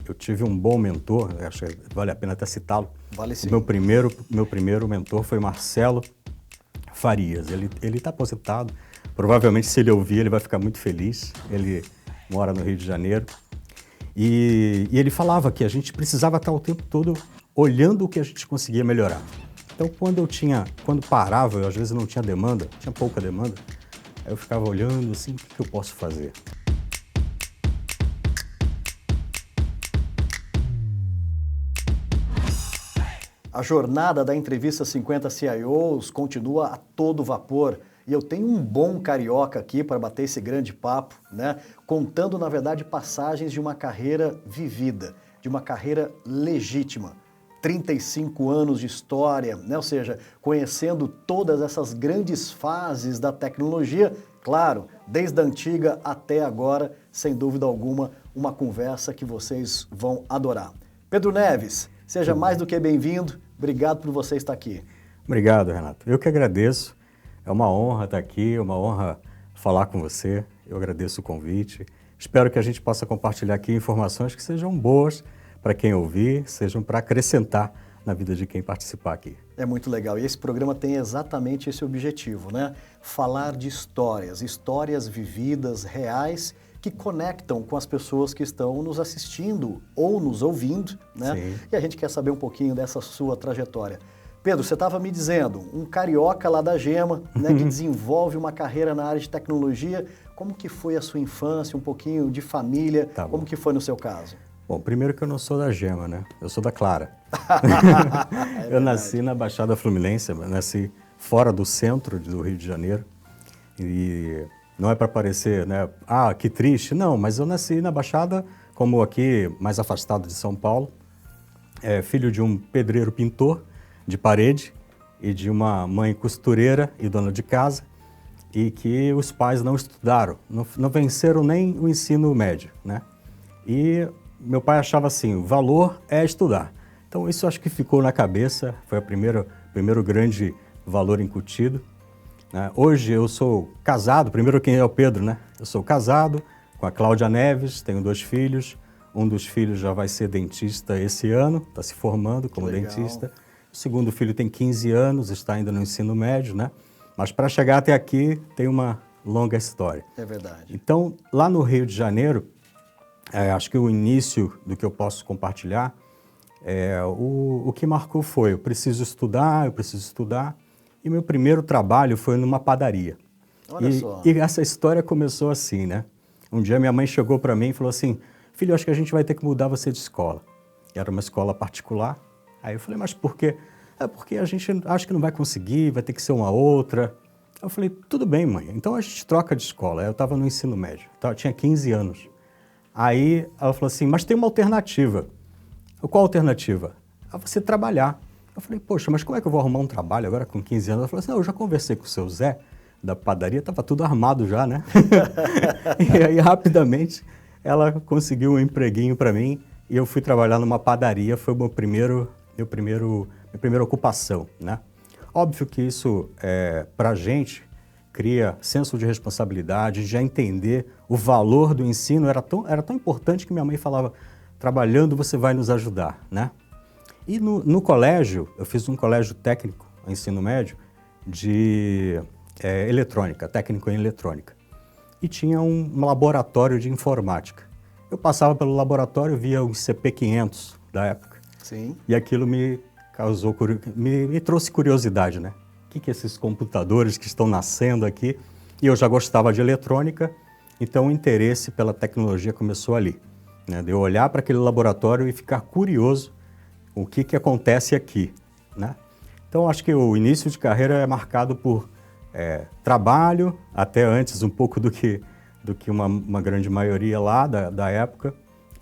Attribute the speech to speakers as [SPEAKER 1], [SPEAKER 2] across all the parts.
[SPEAKER 1] eu tive um bom mentor, acho que vale a pena até citá-lo.
[SPEAKER 2] Vale sim.
[SPEAKER 1] Meu primeiro mentor foi Marcelo Farias. Ele está aposentado. Provavelmente, se ele ouvir, ele vai ficar muito feliz. Ele mora no Rio de Janeiro. E ele falava que a gente precisava estar o tempo todo olhando o que a gente conseguia melhorar. Então, quando parava, eu às vezes não tinha demanda, tinha pouca demanda, aí eu ficava olhando assim, o que eu posso fazer?
[SPEAKER 2] A jornada da Entrevista 50 CIOs continua a todo vapor. E eu tenho um bom carioca aqui para bater esse grande papo, né? Contando, na verdade, passagens de uma carreira vivida, de uma carreira legítima. 35 anos de história, né? Ou seja, conhecendo todas essas grandes fases da tecnologia, claro, desde a antiga até agora, sem dúvida alguma, uma conversa que vocês vão adorar. Pedro Neves, seja mais do que bem-vindo, obrigado por você estar aqui.
[SPEAKER 1] Obrigado, Renato. Eu que agradeço, é uma honra estar aqui, é uma honra falar com você, eu agradeço o convite. Espero que a gente possa compartilhar aqui informações que sejam boas para quem ouvir, sejam para acrescentar na vida de quem participar aqui.
[SPEAKER 2] É muito legal. E esse programa tem exatamente esse objetivo, né? Falar de histórias vividas, reais, que conectam com as pessoas que estão nos assistindo ou nos ouvindo, né?
[SPEAKER 1] Sim.
[SPEAKER 2] E a gente quer saber um pouquinho dessa sua trajetória. Pedro, você estava me dizendo, um carioca lá da Gema, né, que desenvolve uma carreira na área de tecnologia. Como que foi a sua infância, um pouquinho de família,
[SPEAKER 1] Tá bom.
[SPEAKER 2] como que foi no seu caso?
[SPEAKER 1] Bom, primeiro que eu não sou da Gema, né? Eu sou da Clara. Eu nasci na Baixada Fluminense, nasci fora do centro do Rio de Janeiro. E não é para parecer, né? Ah, que triste. Não, mas eu nasci na Baixada, como aqui, mais afastado de São Paulo. Filho de um pedreiro pintor de parede e de uma mãe costureira e dona de casa. E que os pais não estudaram, não venceram nem o ensino médio, né? E meu pai achava assim, o valor é estudar. Então isso acho que ficou na cabeça, foi o primeiro grande valor incutido. Né? Hoje eu sou casado, primeiro quem é o Pedro, né? Eu sou casado com a Cláudia Neves, tenho 2 filhos. Um dos filhos já vai ser dentista esse ano, está se formando como dentista. O segundo filho tem 15 anos, está ainda no ensino médio, né? Mas para chegar até aqui tem uma longa história.
[SPEAKER 2] É verdade.
[SPEAKER 1] Então, lá no Rio de Janeiro, acho que o início do que eu posso compartilhar, o que marcou foi, eu preciso estudar. E meu primeiro trabalho foi numa padaria.
[SPEAKER 2] Olha só.
[SPEAKER 1] E essa história começou assim, né? Um dia minha mãe chegou para mim e falou assim, filho, acho que a gente vai ter que mudar você de escola. Era uma escola particular. Aí eu falei, mas por quê? Porque a gente acha que não vai conseguir, vai ter que ser uma outra. Eu falei, tudo bem, mãe, então a gente troca de escola. Eu estava no ensino médio, eu tinha 15 anos. Aí ela falou assim, mas tem uma alternativa. Qual alternativa? Você trabalhar. Eu falei, poxa, mas como é que eu vou arrumar um trabalho agora com 15 anos? Ela falou assim, eu já conversei com o seu Zé, da padaria, estava tudo armado já, né? E aí, rapidamente, ela conseguiu um empreguinho para mim e eu fui trabalhar numa padaria, foi minha primeira ocupação, né? Óbvio que isso, para a gente, cria senso de responsabilidade, de já entender o valor do ensino. Era tão importante que minha mãe falava, trabalhando você vai nos ajudar, né? E no colégio, eu fiz um colégio técnico, ensino médio, de eletrônica, técnico em eletrônica. E tinha um laboratório de informática. Eu passava pelo laboratório, via o CP500 da época.
[SPEAKER 2] Sim.
[SPEAKER 1] E aquilo me trouxe curiosidade, né? O que esses computadores que estão nascendo aqui? E eu já gostava de eletrônica, então o interesse pela tecnologia começou ali, né? De eu olhar para aquele laboratório e ficar curioso o que acontece aqui, né? Então acho que o início de carreira é marcado por trabalho, até antes um pouco do que uma grande maioria lá da época,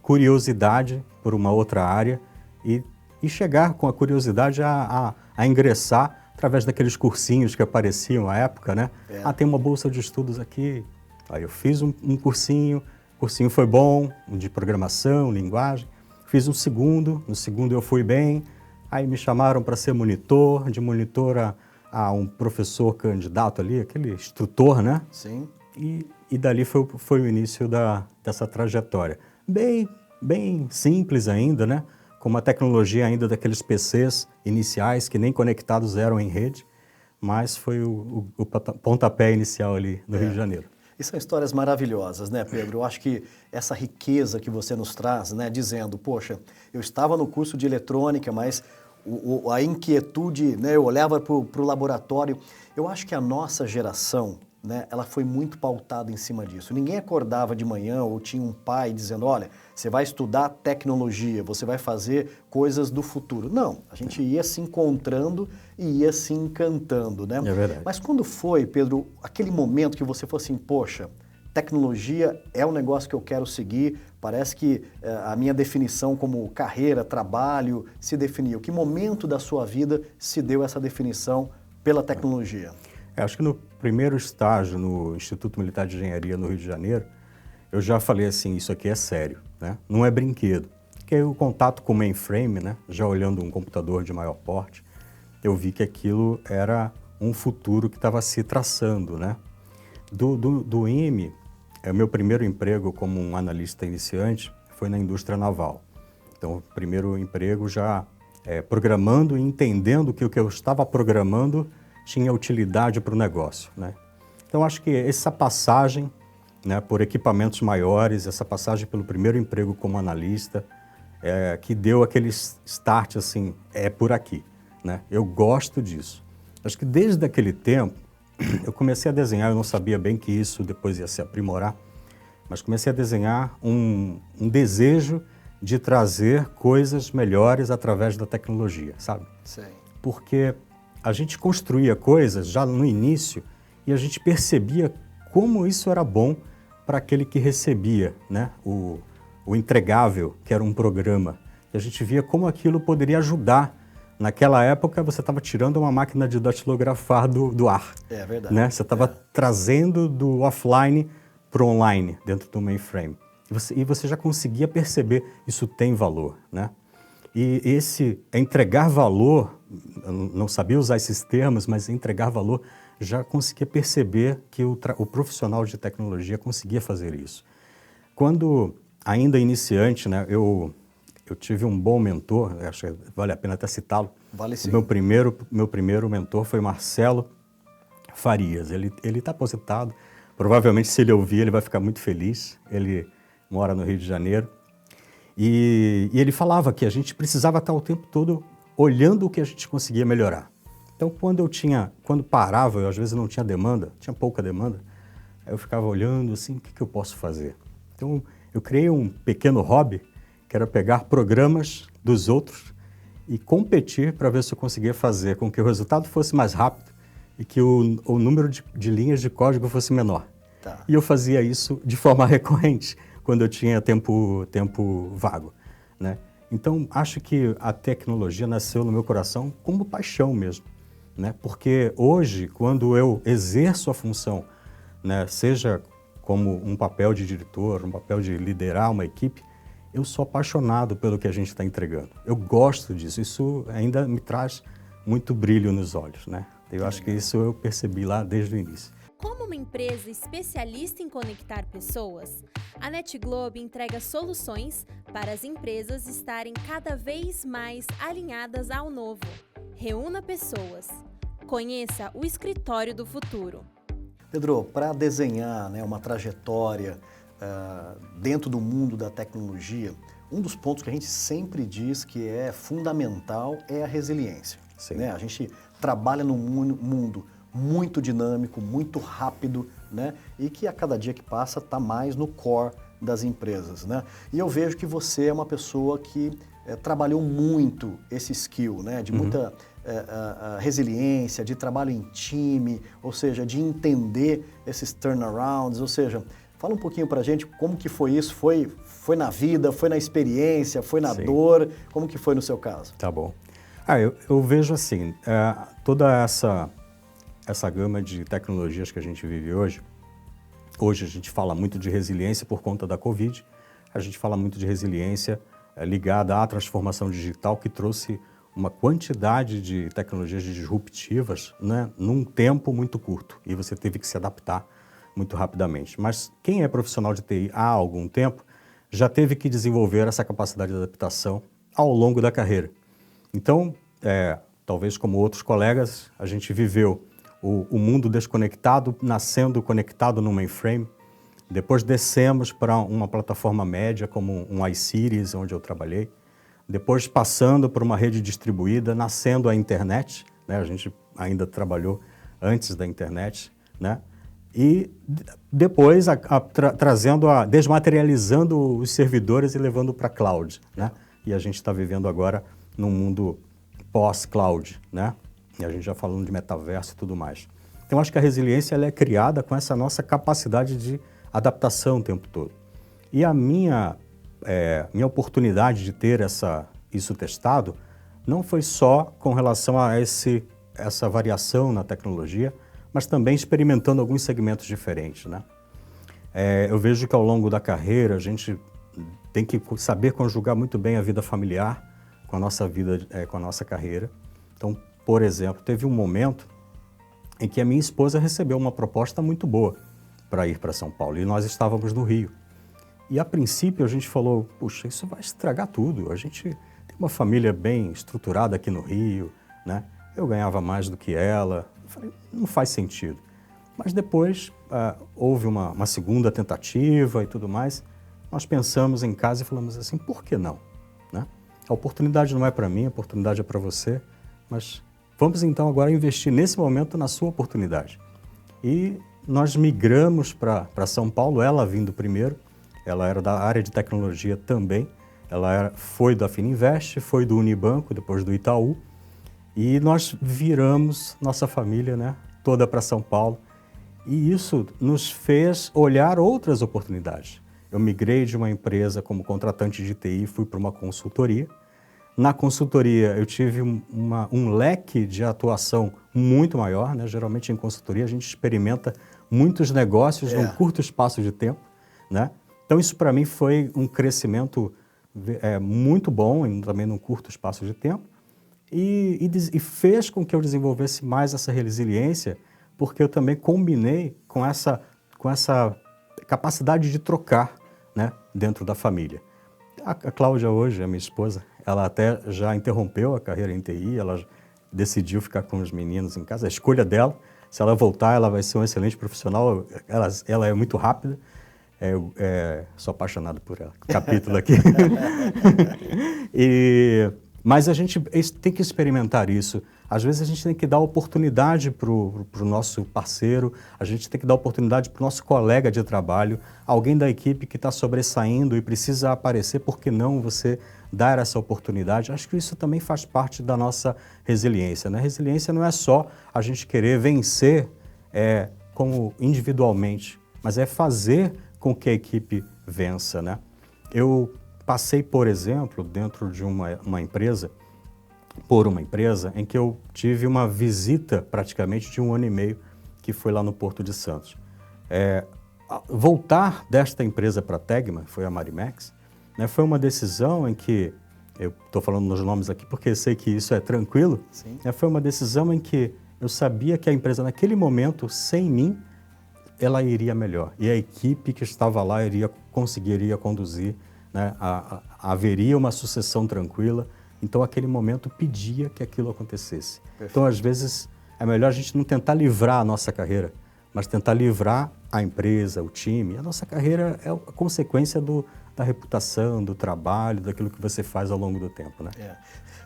[SPEAKER 1] curiosidade por uma outra área e chegar com a curiosidade a ingressar através daqueles cursinhos que apareciam à época, né? Tem uma bolsa de estudos aqui. Aí eu fiz um cursinho, o cursinho foi bom, de programação, linguagem. Fiz um segundo, no segundo eu fui bem, aí me chamaram para ser monitor, de monitor a um professor candidato ali, aquele instrutor, né?
[SPEAKER 2] Sim.
[SPEAKER 1] E dali foi o início dessa trajetória. Bem bem simples ainda, né? Com uma tecnologia ainda daqueles PCs iniciais que nem conectados eram em rede, mas foi o pontapé inicial ali no Rio de Janeiro.
[SPEAKER 2] E são histórias maravilhosas, né, Pedro? Eu acho que essa riqueza que você nos traz, né, dizendo, poxa, eu estava no curso de eletrônica, mas a inquietude, né, eu olhava para o laboratório. Eu acho que a nossa geração, né, ela foi muito pautada em cima disso. Ninguém acordava de manhã ou tinha um pai dizendo, olha, você vai estudar tecnologia, você vai fazer coisas do futuro. Não, a gente ia se encontrando e ia se encantando, né?
[SPEAKER 1] É verdade.
[SPEAKER 2] Mas quando foi, Pedro, aquele momento que você falou assim, poxa, tecnologia é um negócio que eu quero seguir, parece que a minha definição como carreira, trabalho, se definiu. Que momento da sua vida se deu essa definição pela tecnologia?
[SPEAKER 1] Acho que no primeiro estágio no Instituto Militar de Engenharia no Rio de Janeiro, eu já falei assim, isso aqui é sério, né? Não é brinquedo. Porque aí o contato com o mainframe, né? Já olhando um computador de maior porte, eu vi que aquilo era um futuro que estava se traçando, né? Do IME, o meu primeiro emprego como um analista iniciante foi na indústria naval. Então, o primeiro emprego já programando e entendendo que o que eu estava programando tinha utilidade para o negócio, né? Então, acho que essa passagem, né, por equipamentos maiores, essa passagem pelo primeiro emprego como analista, que deu aquele start assim, é por aqui, né? Eu gosto disso. Acho que desde aquele tempo, eu comecei a desenhar, eu não sabia bem que isso depois ia se aprimorar, mas comecei a desenhar um desejo de trazer coisas melhores através da tecnologia, sabe?
[SPEAKER 2] Sim.
[SPEAKER 1] Porque a gente construía coisas já no início e a gente percebia como isso era bom para aquele que recebia, né? O entregável, que era um programa. E a gente via como aquilo poderia ajudar. Naquela época, você estava tirando uma máquina de datilografar do ar.
[SPEAKER 2] É verdade.
[SPEAKER 1] Né? Você estava trazendo do offline para o online, dentro do mainframe. E você já conseguia perceber, isso tem valor, né? E esse entregar valor, eu não sabia usar esses termos, mas entregar valor, já conseguia perceber que o profissional de tecnologia conseguia fazer isso. Quando ainda iniciante, né, eu tive um bom mentor, acho que vale a pena até citá-lo.
[SPEAKER 2] Vale sim.
[SPEAKER 1] Meu primeiro mentor foi Marcelo Farias. Ele está aposentado. Provavelmente, se ele ouvir, ele vai ficar muito feliz. Ele mora no Rio de Janeiro. E ele falava que a gente precisava estar o tempo todo olhando o que a gente conseguia melhorar. Então, quando parava, eu às vezes não tinha demanda, tinha pouca demanda, aí eu ficava olhando assim, o que eu posso fazer? Então, eu criei um pequeno hobby, que era pegar programas dos outros e competir para ver se eu conseguia fazer com que o resultado fosse mais rápido e que o número de linhas de código fosse menor.
[SPEAKER 2] Tá.
[SPEAKER 1] E eu fazia isso de forma recorrente, quando eu tinha tempo vago, né? Então, acho que a tecnologia nasceu no meu coração como paixão mesmo, né? Porque hoje, quando eu exerço a função, né, seja como um papel de diretor, um papel de liderar uma equipe, eu sou apaixonado pelo que a gente está entregando. Eu gosto disso, isso ainda me traz muito brilho nos olhos, né? Eu acho que isso eu percebi lá desde o início.
[SPEAKER 3] Como uma empresa especialista em conectar pessoas, a NetGlobe entrega soluções para as empresas estarem cada vez mais alinhadas ao novo. Reúna pessoas. Conheça o escritório do futuro.
[SPEAKER 2] Pedro, para desenhar, né, uma trajetória dentro do mundo da tecnologia, um dos pontos que a gente sempre diz que é fundamental é a resiliência.
[SPEAKER 1] Sim.
[SPEAKER 2] Né? A gente trabalha num mundo muito dinâmico, muito rápido, né? E que a cada dia que passa está mais no core das empresas, né? E eu vejo que você é uma pessoa que trabalhou muito esse skill, né? De muita resiliência, de trabalho em time, ou seja, de entender esses turnarounds, ou seja, fala um pouquinho pra gente como que foi isso, foi na vida, foi na experiência, foi na
[SPEAKER 1] Sim.
[SPEAKER 2] dor, como que foi no seu caso?
[SPEAKER 1] Tá bom. Eu vejo assim, toda essa gama de tecnologias que a gente vive hoje a gente fala muito de resiliência por conta da Covid, a gente fala muito de resiliência ligada à transformação digital que trouxe uma quantidade de tecnologias disruptivas, né, num tempo muito curto e você teve que se adaptar muito rapidamente. Mas quem é profissional de TI há algum tempo já teve que desenvolver essa capacidade de adaptação ao longo da carreira. Então, talvez como outros colegas, a gente viveu o mundo desconectado, nascendo conectado no mainframe. Depois descemos para uma plataforma média, como um iSeries, onde eu trabalhei. Depois passando por uma rede distribuída, nascendo a internet, né? A gente ainda trabalhou antes da internet, né? E depois desmaterializando os servidores e levando para a cloud, né? E a gente está vivendo agora num mundo pós-cloud, né? E a gente já falando de metaverso e tudo mais. Então, acho que a resiliência ela é criada com essa nossa capacidade de adaptação o tempo todo. E a minha oportunidade de ter isso testado não foi só com relação a essa variação na tecnologia, mas também experimentando alguns segmentos diferentes, né? Eu vejo que ao longo da carreira a gente tem que saber conjugar muito bem a vida familiar com a nossa vida, com a nossa carreira. Então, por exemplo, teve um momento em que a minha esposa recebeu uma proposta muito boa para ir para São Paulo e nós estávamos no Rio. E a princípio a gente falou, puxa, isso vai estragar tudo, a gente tem uma família bem estruturada aqui no Rio, né? Eu ganhava mais do que ela, eu falei, não faz sentido. Mas depois houve uma segunda tentativa e tudo mais, nós pensamos em casa e falamos assim, por que não? Né? A oportunidade não é para mim, a oportunidade é para você, mas vamos então agora investir nesse momento na sua oportunidade. E nós migramos para São Paulo, ela vindo primeiro, ela era da área de tecnologia também, foi da Fininvest, foi do Unibanco, depois do Itaú, e nós viramos nossa família, né, toda para São Paulo, e isso nos fez olhar outras oportunidades. Eu migrei de uma empresa como contratante de TI, fui para uma consultoria. Na consultoria eu tive um leque de atuação muito maior, né? Geralmente em consultoria a gente experimenta muitos negócios num curto espaço de tempo, né? Então isso para mim foi um crescimento muito bom, também num curto espaço de tempo, e fez com que eu desenvolvesse mais essa resiliência, porque eu também combinei com essa capacidade de trocar, né, dentro da família. A Cláudia hoje, a minha esposa, ela até já interrompeu a carreira em TI, ela decidiu ficar com os meninos em casa, a escolha dela. Se ela voltar, ela vai ser um excelente profissional, ela é muito rápida, sou apaixonado por ela. Capítulo aqui. Mas a gente tem que experimentar isso. Às vezes a gente tem que dar oportunidade para o nosso parceiro, a gente tem que dar oportunidade para o nosso colega de trabalho, alguém da equipe que está sobressaindo e precisa aparecer, por que não você dar essa oportunidade? Acho que isso também faz parte da nossa resiliência, né? Resiliência não é só a gente querer vencer como individualmente, mas é fazer com que a equipe vença, né? Eu passei, por exemplo, dentro de uma empresa em que eu tive uma visita praticamente de 1 ano e meio, que foi lá no Porto de Santos. Voltar desta empresa para a Tegma, foi a Marimex, né, foi uma decisão em que, eu estou falando nos nomes aqui porque eu sei que isso é tranquilo, foi uma decisão em que eu sabia que a empresa naquele momento, sem mim, ela iria melhor. E a equipe que estava lá conseguiria conduzir, né, haveria uma sucessão tranquila. Então, aquele momento pedia que aquilo acontecesse. Perfeito. Então, às vezes, é melhor a gente não tentar livrar a nossa carreira, mas tentar livrar a empresa, o time. A nossa carreira é a consequência da reputação, do trabalho, daquilo que você faz ao longo do tempo, né?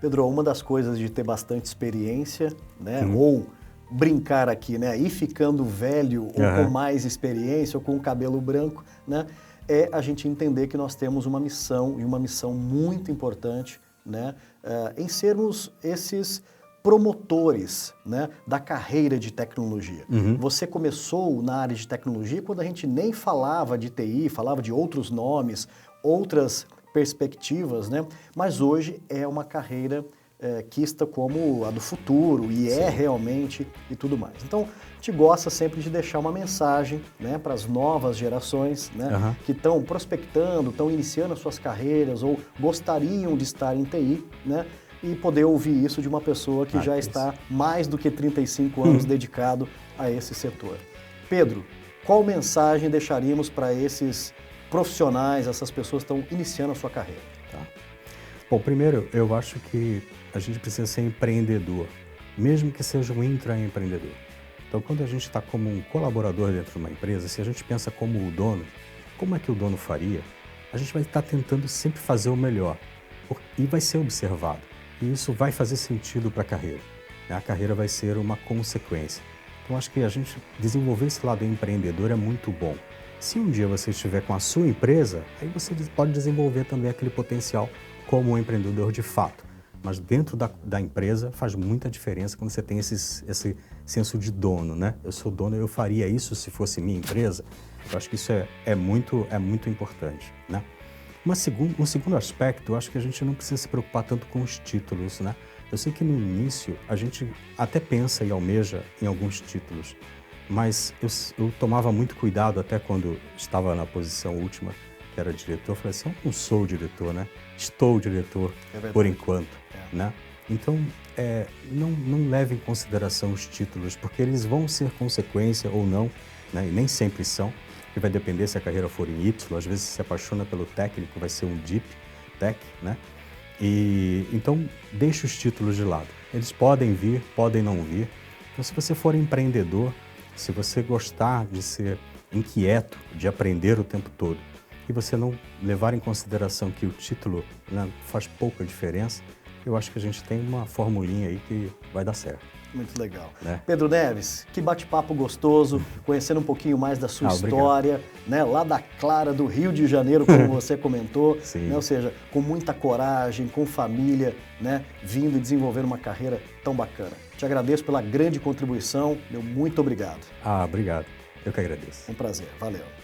[SPEAKER 2] Pedro, uma das coisas de ter bastante experiência, né, ou brincar aqui, né, ir ficando velho ou com mais experiência ou com o cabelo branco, né, é a gente entender que nós temos uma missão, e uma missão muito importante, né, em sermos esses promotores, né, da carreira de tecnologia. Você começou na área de tecnologia quando a gente nem falava de TI, falava de outros nomes, outras perspectivas, né, mas hoje é uma carreira quista como a do futuro, e é realmente, e tudo mais. Então, a gente gosta sempre de deixar uma mensagem, né, para as novas gerações, né, que estão prospectando, estão iniciando as suas carreiras ou gostariam de estar em TI, né, e poder ouvir isso de uma pessoa que já está mais do que 35 anos dedicado a esse setor. Pedro, qual mensagem deixaríamos para esses profissionais, essas pessoas estão iniciando a sua carreira?
[SPEAKER 1] Tá. Bom, primeiro, eu acho que a gente precisa ser empreendedor, mesmo que seja um intraempreendedor. Então, quando a gente está como um colaborador dentro de uma empresa, se a gente pensa como o dono, como é que o dono faria? A gente vai estar tentando sempre fazer o melhor e vai ser observado. E isso vai fazer sentido para a carreira. A carreira vai ser uma consequência. Então, acho que a gente desenvolver esse lado empreendedor é muito bom. Se um dia você estiver com a sua empresa, aí você pode desenvolver também aquele potencial como um empreendedor de fato. Mas dentro da empresa faz muita diferença quando você tem esse senso de dono, né? Eu sou dono, eu faria isso se fosse minha empresa. Eu acho que isso é muito importante, né? Um segundo aspecto, eu acho que a gente não precisa se preocupar tanto com os títulos, né? Eu sei que no início a gente até pensa e almeja em alguns títulos, mas eu tomava muito cuidado até quando estava na posição última, que era diretor. Eu falei assim, eu não sou diretor, né? Estou diretor por enquanto, né? Então, não leve em consideração os títulos, porque eles vão ser consequência ou não, né? E nem sempre são, que vai depender se a carreira for em Y. Às vezes se apaixona pelo técnico, vai ser um DIP, Tech, né? E então, deixe os títulos de lado. Eles podem vir, podem não vir. Então, se você for empreendedor, se você gostar de ser inquieto, de aprender o tempo todo, e você não levar em consideração que o título, né, faz pouca diferença, eu acho que a gente tem uma formulinha aí que vai dar certo.
[SPEAKER 2] Muito legal.
[SPEAKER 1] Né?
[SPEAKER 2] Pedro Neves, que bate-papo gostoso, conhecendo um pouquinho mais da sua história, né, lá da Clara, do Rio de Janeiro, como você comentou, né, ou seja, com muita coragem, com família, né, vindo e desenvolver uma carreira tão bacana. Te agradeço pela grande contribuição, meu muito obrigado.
[SPEAKER 1] Obrigado. Eu que agradeço.
[SPEAKER 2] Um prazer, valeu.